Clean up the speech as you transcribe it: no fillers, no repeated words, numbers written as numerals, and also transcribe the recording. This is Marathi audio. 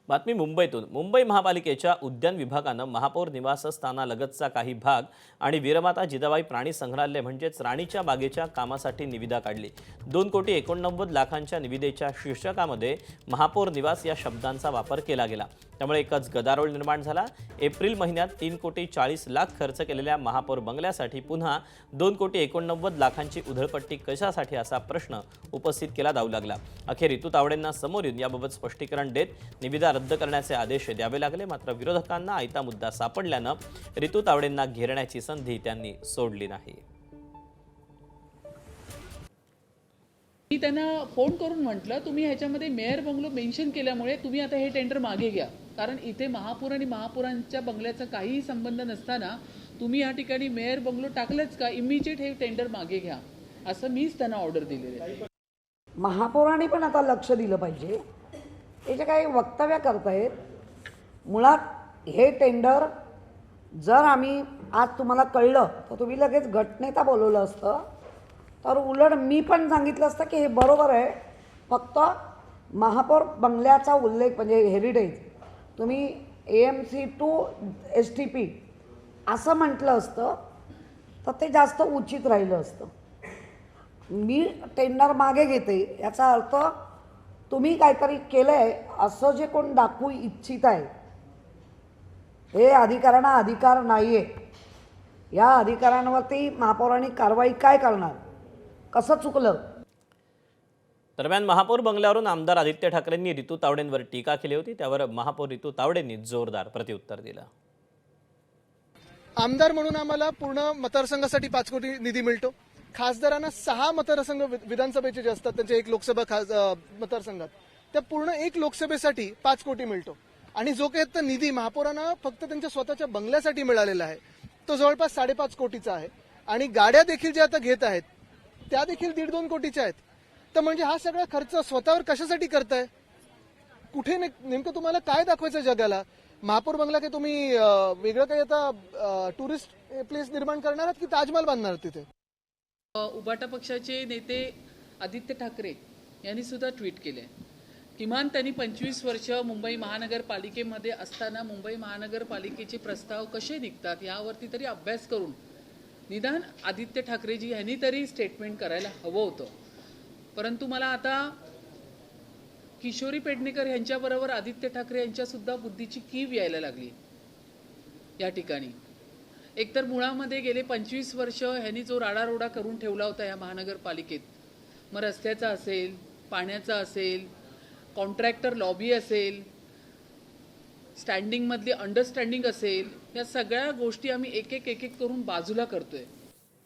बातमी मुंबईतून। मुंबई महापालिकेच्या उद्यान विभागानं महापौर निवासस्थानालगतचा काही भाग आणि वीरमाता जिजाबाई प्राणी संग्रहालय म्हणजेच राणीच्या बागेच्या कामासाठी निविदा काढली। 2,89,00,000च्या निविदेच्या शीर्षकामध्ये महापौर निवास या शब्दांचा वापर केला गेला, त्यामुळे एकच गदारोळ निर्माण झाला। एप्रिल महिन्यात 3,40,00,000 खर्च केलेल्या महापौर बंगल्यासाठी पुन्हा 2,89,00,000ची उधळपट्टी कशासाठी असा प्रश्न उपस्थित केला जाऊ लागला। अखेर रितू तावडेंना समोर येऊन याबाबत स्पष्टीकरण देत निविदा रद्द करण्याचे आदेश द्यावे लागले। मात्र विरोधकांना आयता मुद्दा सापडल्यानं रितू तावडेंना घेरण्याची संधी त्यांनी सोडली नाही। मी त्यांना फोन करून म्हटलं, तुम्ही ह्याच्यामध्ये मेयर बंगलो मेन्शन केल्यामुळे तुम्ही आता हे टेंडर मागे घ्या, कारण इथे महापौर आणि महापौरांच्या बंगल्याचा काहीही संबंध नसताना तुम्ही या ठिकाणी मेयर बंगलो टाकलंच का, इमिजिएट हे टेंडर मागे घ्या, असं मीच त्यांना ऑर्डर दिलेली आहे। महापौरांनी पण आता लक्ष दिलं पाहिजे। हे जे काही वक्तव्य करतायत, मुळात हे टेंडर जर आम्ही आज तुम्हाला कळलं तर तुम्ही लगेच गटनेता बोलवलं असतं, तर उलट मी पण सांगितलं असतं की हे बरोबर आहे, फक्त महापौर बंगल्याचा उल्लेख म्हणजे हेरिटेज तुम्ही AMC टू STP असं म्हटलं असतं तर ते जास्त उचित राहिलं असतं। मी टेंडर मागे घेते याचा अर्थ तुम्ही काहीतरी केलंय असं जे कोण दाखवू इच्छित आहे, हे अधिकाऱ्यांना अधिकार नाहीये। या अधिकाऱ्यांवरती महापौरांनी कारवाई काय करणार, कसं चुकलं? दरम्यान महापौर बंगल्यावरून आमदार आदित्य ठाकरेंनी रितू तावडेंवर टीका केली होती, त्यावर महापौर रितू तावडेंनी जोरदार प्रत्युत्तर दिलं। आमदार म्हणून आम्हाला पूर्ण मतदारसंघासाठी 5 कोटी निधी मिळतो। खासदारांना 6 मतदारसंघ विधानसभेचे जे असतात, त्यांचे 1 लोकसभा मतदारसंघात, त्या पूर्ण 1 लोकसभेसाठी 5 कोटी मिळतो। आणि जो काही निधी महापौरांना फक्त त्यांच्या स्वतःच्या बंगल्यासाठी मिळालेला आहे तो जवळपास 5.5 कोटीचा आहे। आणि गाड्या देखील ज्या आता घेत आहेत त्या देखील 1.5-2 कोटीच्या आहेत। तर म्हणजे हा सगळा खर्च स्वतःवर कशासाठी करताय? कुठे नेमकं तुम्हाला काय दाखवायचं जगाला? महापौर बंगला काय तुम्ही वेगळं काही आता टुरिस्ट प्लेस निर्माण करणार आहात की ताजमहल बांधणार आहात तिथे? उबाटा पक्षाचे नेते आदित्य ठाकरे यांनी सुद्धा ट्विट केले, किमान त्यांनी 25 वर्ष मुंबई महानगरपालिकेमध्ये असताना मुंबई महानगरपालिकेचे प्रस्ताव कसे निघतात यावरती तरी अभ्यास करून निदान आदित्य ठाकरेजी यांनी तरी स्टेटमेंट करायला हवं होतं। परंतु मला आता किशोरी पेडणेकर यांच्याबरोबर आदित्य ठाकरे यांच्या सुद्धा बुद्धीची कीव यायला लागली या ठिकाणी। एकतर मुळामध्ये गेले 25 वर्ष ह्यांनी जो राडारोडा करून ठेवला होता या महानगरपालिकेत, मग रस्त्याचा असेल, पाण्याचा असेल, कॉन्ट्रॅक्टर लॉबी असेल, स्टँडिंगमधली अंडरस्टँडिंग असेल, या सगळ्या गोष्टी आम्ही एक एक करून बाजूला करतोय।